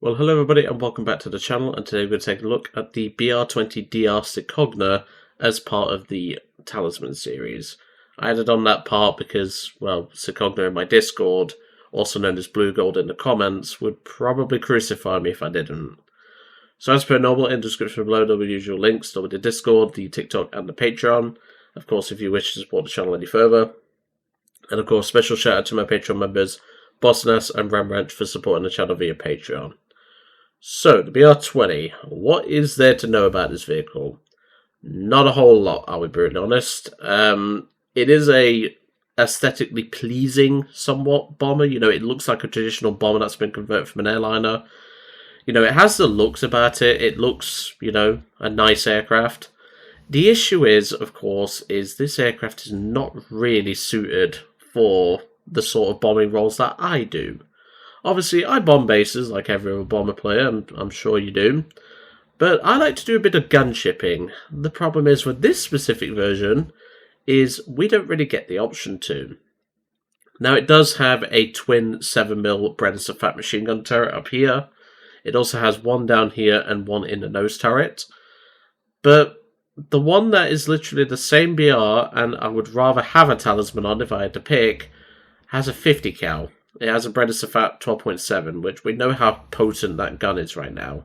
Well, hello everybody and welcome back to the channel, and today we're going to take a look at the Br.20 DR Cogna as part of the Talisman series. I added on that part because, well, Cogna in my Discord, also known as Blue Gold in the comments, would probably crucify me if I didn't. So as per normal, in the description below there will be usual links to the Discord, the TikTok and the Patreon. Of course, if you wish to support the channel any further. And of course, special shout out to my Patreon members, Bossness and Rembrandt, for supporting the channel via Patreon. So, the BR20, what is there to know about this vehicle? Not a whole lot, I'll be brutally honest. It is a aesthetically pleasing, somewhat, bomber. You know, it looks like a traditional bomber that's been converted from an airliner. You know, it has the looks about it. It looks, you know, a nice aircraft. The issue is, of course, is this aircraft is not really suited for the sort of bombing roles that I do. Obviously, I bomb bases like every other bomber player, and I'm sure you do. But I like to do a bit of gunshipping. The problem is with this specific version is we don't really get the option to. Now, it does have a twin 7mm Br.20 machine gun turret up here. It also has one down here and one in the nose turret. But the one that is literally the same BR, and I would rather have a Talisman on if I had to pick, has a 50 cal. It has a Br.20 12.7, which we know how potent that gun is right now.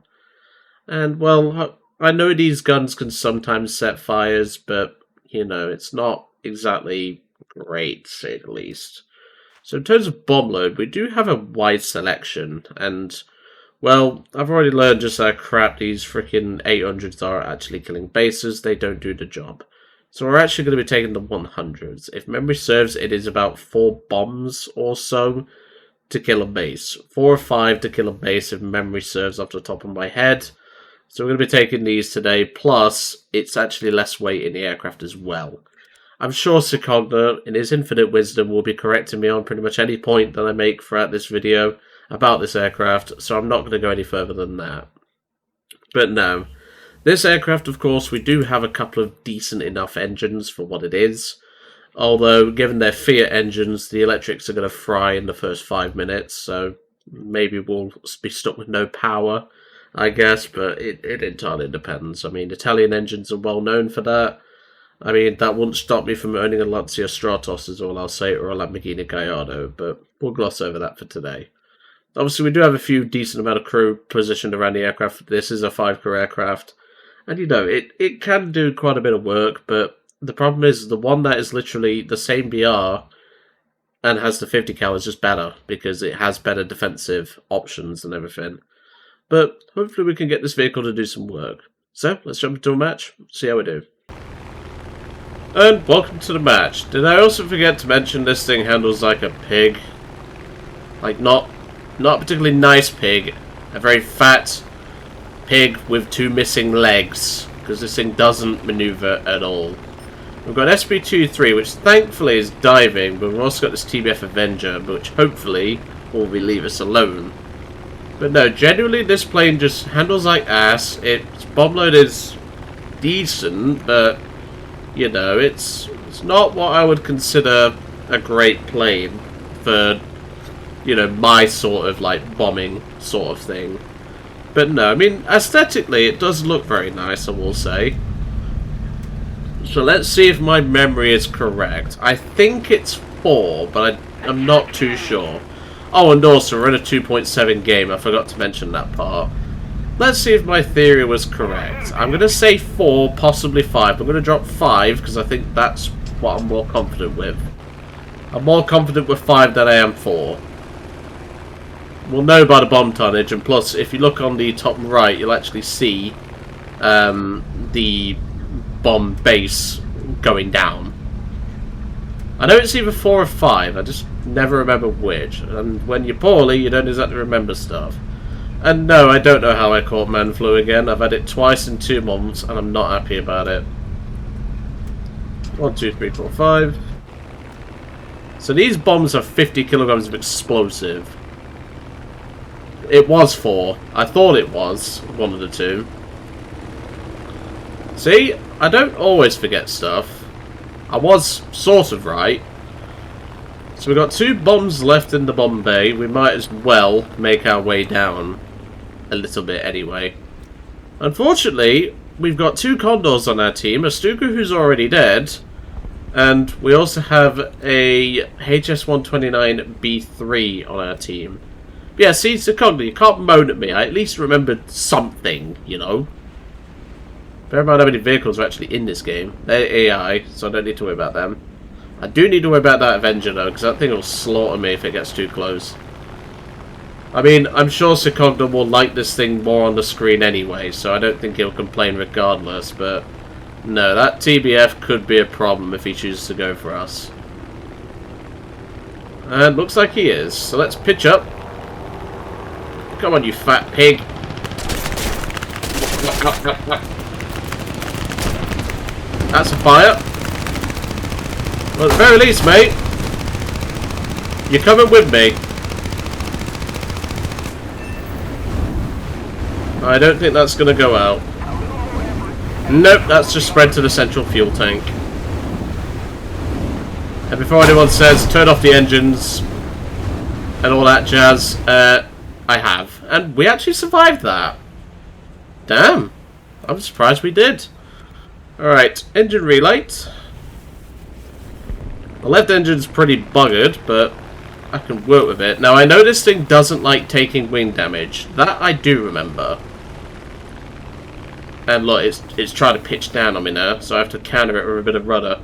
And, well, I know these guns can sometimes set fires, but, you know, it's not exactly great, to say the least. So in terms of bomb load, we do have a wide selection, and, well, I've already learned just how crap these freaking 800s are at actually killing bases. They don't do the job. So we're actually going to be taking the 100s. If memory serves, it is about 4 bombs or so to kill a base. 4 or 5 to kill a base if memory serves off the top of my head. So we're going to be taking these today, plus it's actually less weight in the aircraft as well. I'm sure Cogna, in his infinite wisdom, will be correcting me on pretty much any point that I make throughout this video about this aircraft, so I'm not going to go any further than that. But no. This aircraft, of course, we do have a couple of decent enough engines for what it is. Although, given their Fiat engines, the electrics are going to fry in the first 5 minutes, so maybe we'll be stuck with no power, I guess, but it entirely depends. I mean, Italian engines are well known for that. I mean, that wouldn't stop me from owning a Lancia Stratos, is all I'll say, or a Lamborghini Gallardo, but we'll gloss over that for today. Obviously, we do have a few decent amount of crew positioned around the aircraft. This is a 5-crew aircraft. And, you know, it can do quite a bit of work, but the problem is the one that is literally the same BR and has the 50 cal is just better, because it has better defensive options and everything. But hopefully we can get this vehicle to do some work. So, let's jump into a match, see how we do. And welcome to the match. Did I also forget to mention this thing handles like a pig? Like, not a particularly nice pig, a very fat pig with 2 missing legs, because this thing doesn't maneuver at all. We've got SB-23, which thankfully is diving, but we've also got this TBF Avenger, which hopefully will leave us alone. But no, genuinely this plane just handles like ass. Its bomb load is decent, but, you know, it's not what I would consider a great plane for, you know, my sort of, like, bombing sort of thing. But no, I mean, aesthetically, it does look very nice, I will say. So let's see if my memory is correct. I think it's 4, but I'm not too sure. Oh, and also, we're in a 2.7 game. I forgot to mention that part. Let's see if my theory was correct. I'm going to say 4, possibly 5. I'm going to drop 5, because I think that's what I'm more confident with. I'm more confident with 5 than I am 4. We'll know by the bomb tonnage, and plus, if you look on the top right, you'll actually see the bomb base going down. I know it's either 4 or 5, I just never remember which, and when you're poorly, you don't exactly remember stuff. And no, I don't know how I caught man flu again. I've had it twice in 2 months, and I'm not happy about it. 1, 2, 3, 4, 5. So these bombs have 50 kilograms of explosive. It was 4. I thought it was one of the 2. See, I don't always forget stuff. I was sort of right. So we've got 2 bombs left in the bomb bay. We might as well make our way down. a little bit anyway. Unfortunately, we've got 2 Condors on our team, a Stuka who's already dead, and we also have a HS-129B3 on our team. Yeah, see, Secogna, you can't moan at me. I at least remembered something, you know. Bear in mind how many vehicles are actually in this game. They're AI, so I don't need to worry about them. I do need to worry about that Avenger, though, because that thing will slaughter me if it gets too close. I mean, I'm sure Secogna will like this thing more on the screen anyway, so I don't think he'll complain regardless, but... no, that TBF could be a problem if he chooses to go for us. And looks like he is, so let's pitch up. Come on, you fat pig. That's a fire. Well, at the very least, mate, you're coming with me. I don't think that's going to go out. Nope, that's just spread to the central fuel tank. And before anyone says, turn off the engines and all that jazz, I have. And we actually survived that. Damn. I'm surprised we did. Alright, engine relight. The left engine's pretty buggered, but I can work with it. Now, I know this thing doesn't like taking wing damage. That I do remember. And look, it's trying to pitch down on me now, so I have to counter it with a bit of rudder.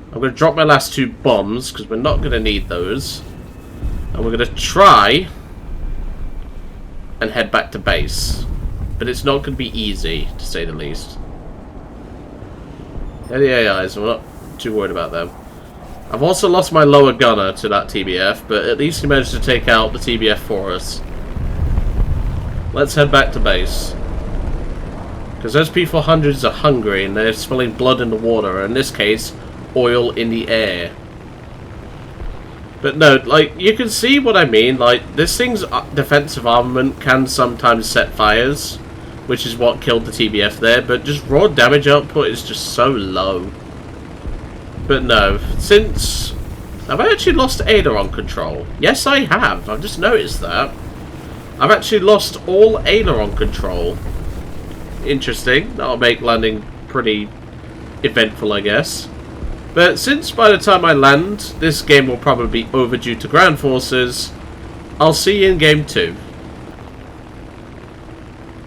I'm going to drop my last 2 bombs, because we're not going to need those. And we're going to try and head back to base. But it's not going to be easy, to say the least. They're the AIs, and we're not too worried about them. I've also lost my lower gunner to that TBF, but at least he managed to take out the TBF for us. Let's head back to base. Because those P400s are hungry, and they're spilling blood in the water, or in this case, oil in the air. But no, like, you can see what I mean. Like, this thing's defensive armament can sometimes set fires, which is what killed the TBF there, but just raw damage output is just so low. But no, since... have I actually lost aileron control? Yes, I have. I've just noticed that. I've actually lost all aileron control. Interesting. That'll make landing pretty eventful, I guess. But since by the time I land, this game will probably be overdue to ground forces, I'll see you in game 2.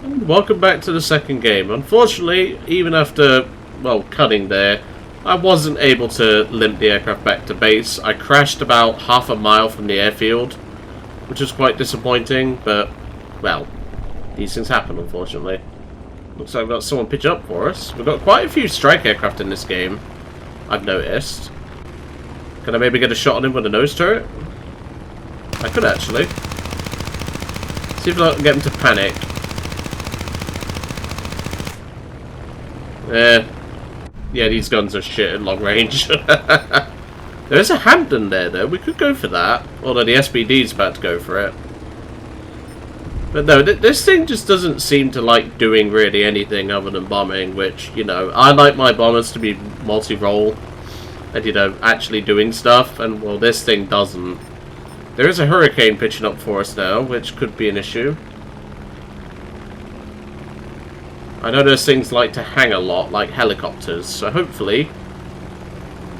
And welcome back to the second game. Unfortunately, even after, well, cutting there, I wasn't able to limp the aircraft back to base. I crashed about half a mile from the airfield, which was quite disappointing, but, well, these things happen, unfortunately. Looks like we've got someone pitch up for us. We've got quite a few strike aircraft in this game, I've noticed. Can I maybe get a shot on him with a nose turret? I could actually. See if I can get him to panic. Yeah, these guns are shit at long range. There is a Hampton there, though. We could go for that. Although the SBD's about to go for it. But no, this thing just doesn't seem to like doing really anything other than bombing, which, you know, I like my bombers to be multi-role and, you know, actually doing stuff, and, well, this thing doesn't. There is a Hurricane pitching up for us now, which could be an issue. I know those things like to hang a lot, like helicopters, so hopefully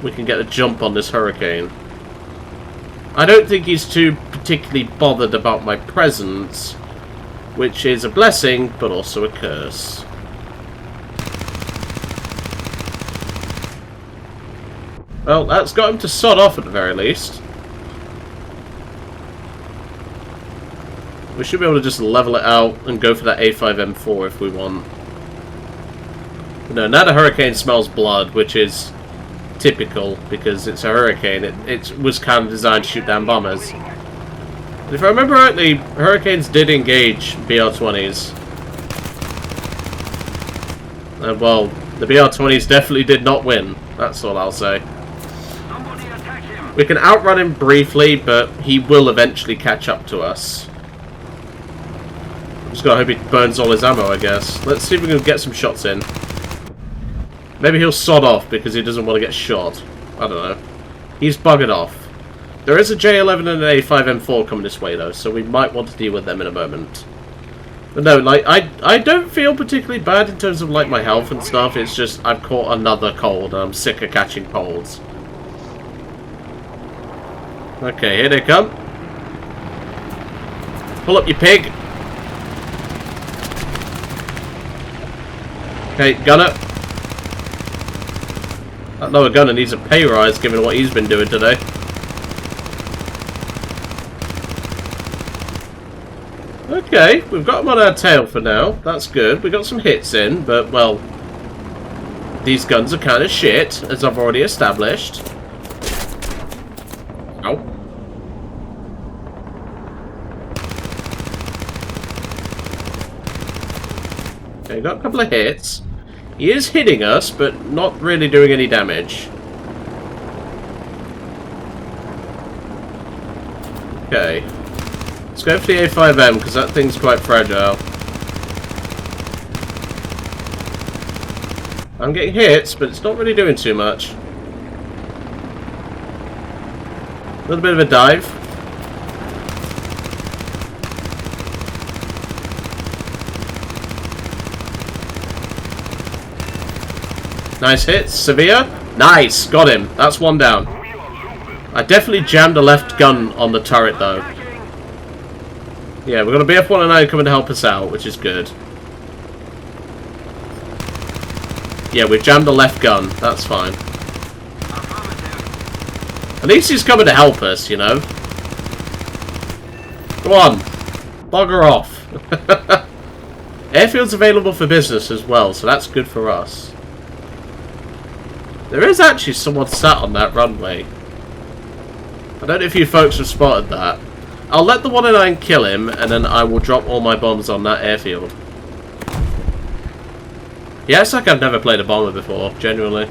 we can get a jump on this Hurricane. I don't think he's too particularly bothered about my presence, which is a blessing, but also a curse. Well, that's got him to sod off at the very least. We should be able to just level it out and go for that A5M4 if we want. No, now the Hurricane smells blood, which is typical because it's a Hurricane. It was kind of designed to shoot down bombers. And if I remember rightly, Hurricanes did engage Br.20s. And well, the Br.20s definitely did not win. That's all I'll say. We can outrun him briefly, but he will eventually catch up to us. Just gotta hope he burns all his ammo, I guess. Let's see if we can get some shots in. Maybe he'll sod off because he doesn't want to get shot. I don't know. He's buggered off. There is a J11 and an A5M4 coming this way, though, so we might want to deal with them in a moment. But no, like, I don't feel particularly bad in terms of, like, my health and stuff. It's just I've caught another cold, and I'm sick of catching colds. Okay, here they come. Pull up, you pig. Okay, gunner. That lower gunner needs a pay rise, given what he's been doing today. Okay, we've got him on our tail for now. That's good. We got some hits in, but, well, these guns are kind of shit, as I've already established. Ow. Okay, got a couple of hits. He is hitting us, but not really doing any damage. Okay. Let's go for the A5M, because that thing's quite fragile. I'm getting hits, but it's not really doing too much. A little bit of a dive. Nice hits. Severe. Nice. Got him. That's one down. I definitely jammed the left gun on the turret, though. Yeah, we've got a BF-109 coming to help us out, which is good. Yeah, we've jammed the left gun. That's fine. At least he's coming to help us, you know. Come on. Bugger off. Airfield's available for business as well, so that's good for us. There is actually someone sat on that runway. I don't know if you folks have spotted that. I'll let the 109 kill him, and then I will drop all my bombs on that airfield. Yeah, it's like I've never played a bomber before, genuinely.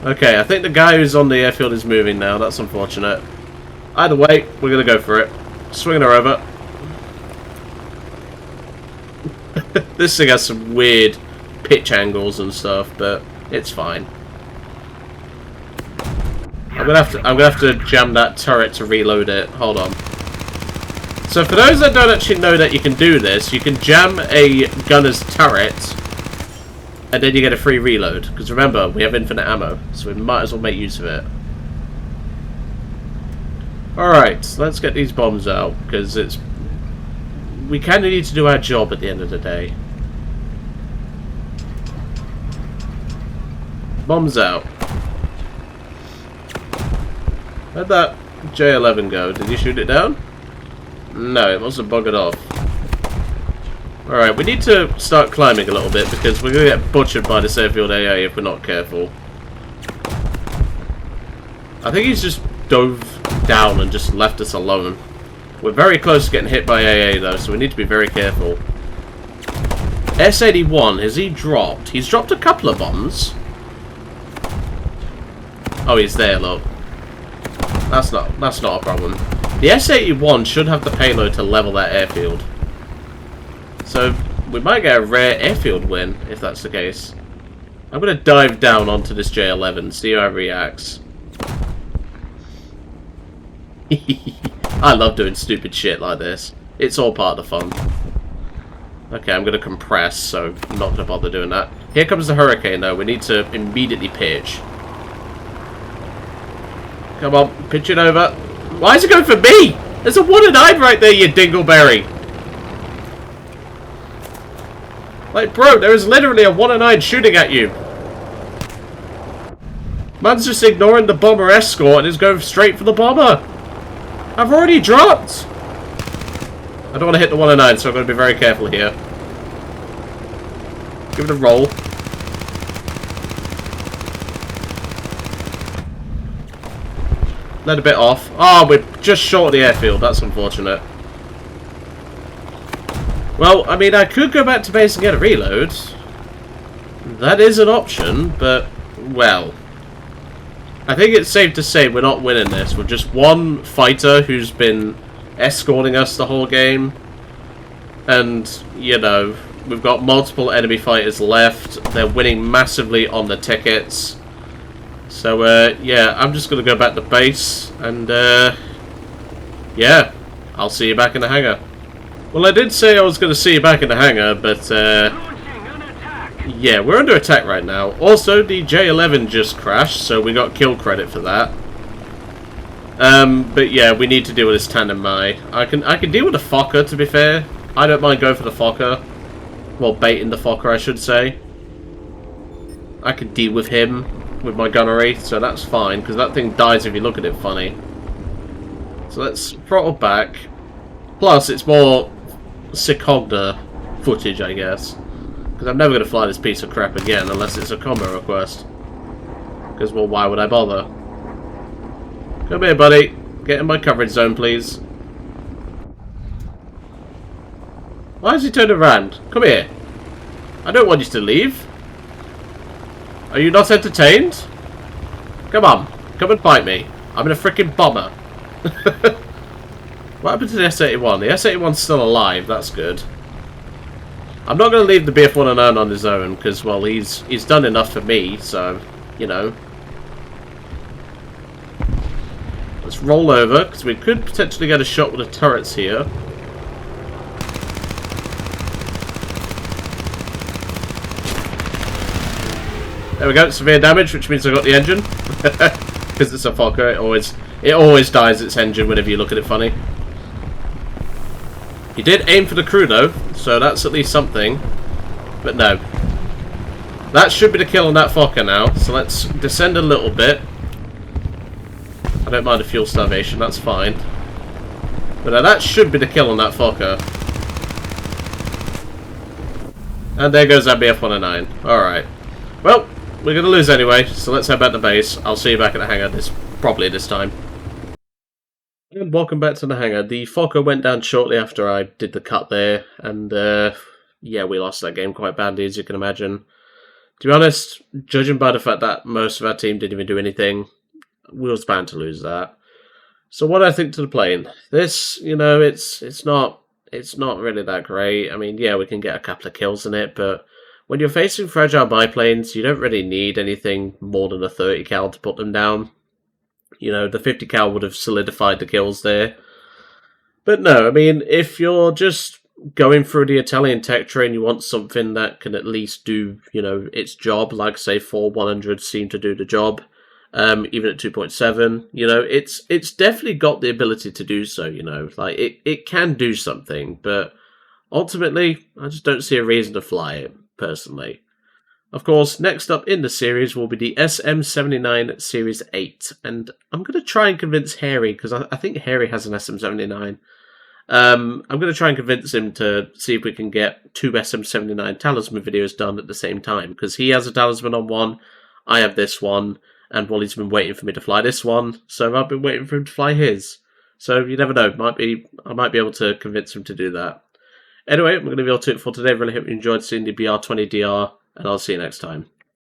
Okay, I think the guy who's on the airfield is moving now. That's unfortunate. Either way, we're going to go for it. Swinging her over. This thing has some weird pitch angles and stuff, but it's fine. I'm gonna have to jam that turret to reload it. Hold on. So for those that don't actually know that you can do this, you can jam a gunner's turret, and then you get a free reload. Because remember, we have infinite ammo, so we might as well make use of it. Alright, so let's get these bombs out, because we kind of need to do our job at the end of the day. Bombs out. Where'd that J11 go? Did you shoot it down? No, it must have buggered off. Alright, we need to start climbing a little bit because we're going to get butchered by this airfield AA if we're not careful. I think he's just dove down and just left us alone. We're very close to getting hit by AA though, so we need to be very careful. S81, has he dropped? He's dropped a couple of bombs. Oh, he's there, look. That's not a problem. The S81 should have the payload to level that airfield. So, we might get a rare airfield win, if that's the case. I'm going to dive down onto this J11, see how it reacts. I love doing stupid shit like this. It's all part of the fun. Okay, I'm going to compress, so I'm not going to bother doing that. Here comes the Hurricane, though. We need to immediately pitch. Come on, pitch it over. Why is it going for me? There's a 1-9 right there, you dingleberry. Like, bro, there is literally a 1-9 shooting at you. Man's just ignoring the bomber escort and is going straight for the bomber. I've already dropped. I don't want to hit the 1-9, so I'm going to be very careful here. Give it a roll. Let a bit off. Oh, we're just short of the airfield. That's unfortunate. Well, I mean, I could go back to base and get a reload. That is an option, but, well, I think it's safe to say we're not winning this. We're just one fighter who's been escorting us the whole game. And, you know, we've got multiple enemy fighters left. They're winning massively on the tickets. So, yeah, I'm just going to go back to base, and, yeah, I'll see you back in the hangar. Well, I did say I was going to see you back in the hangar, but yeah, we're under attack right now. Also, the J11 just crashed, so we got kill credit for that. But yeah, we need to deal with this tandem Mai. I can deal with the Fokker, to be fair. I don't mind going for the Fokker. Well, baiting the Fokker, I should say. I can deal with him with my gunnery, so that's fine, because that thing dies if you look at it funny. So let's throttle back. Plus, it's more Secogner footage, I guess. Because I'm never going to fly this piece of crap again unless it's a combo request. Because, well, why would I bother? Come here, buddy. Get in my coverage zone, please. Why has he turned around? Come here. I don't want you to leave. Are you not entertained? Come on. Come and fight me. I'm in a freaking bomber. What happened to the S-81? The S-81's still alive. That's good. I'm not going to leave the BF-1 unknown on his own, because, well, he's done enough for me, so, you know. Let's roll over, because we could potentially get a shot with the turrets here. There we go, severe damage, which means I got the engine. Because it's a Fokker, it always dies its engine whenever you look at it funny. He did aim for the crew though, so that's at least something. But no. That should be the kill on that Fokker now, so let's descend a little bit. I don't mind the fuel starvation, that's fine. But that should be the kill on that Fokker. And there goes that BF-109. Alright. Well, we're going to lose anyway, so let's head back to base. I'll see you back at the hangar probably this time. And welcome back to the hangar. The Fokker went down shortly after I did the cut there, and yeah, we lost that game quite badly, as you can imagine. To be honest, judging by the fact that most of our team didn't even do anything, we was bound to lose that. So what do I think to the plane? This, you know, it's not really that great. I mean, yeah, we can get a couple of kills in it, but when you're facing fragile biplanes, you don't really need anything more than a 30 cal to put them down. You know, the 50 cal would have solidified the kills there. But no, I mean, if you're just going through the Italian tech tree and you want something that can at least do, you know, its job, like, say, 4-100 seem to do the job, even at 2.7, you know, it's definitely got the ability to do so, you know. Like, it can do something, but ultimately, I just don't see a reason to fly it, personally. Of course, next up in the series will be the SM79 Series 8, and I'm going to try and convince Harry, because I think Harry has an SM79. I'm going to try and convince him to see if we can get 2 SM79 Talisman videos done at the same time, because he has a Talisman on one, I have this one, and well, he's been waiting for me to fly this one, so I've been waiting for him to fly his. So you never know, I might be able to convince him to do that. Anyway, I'm going to be able to do it for today. Really hope you enjoyed seeing the Br.20 DR, and I'll see you next time.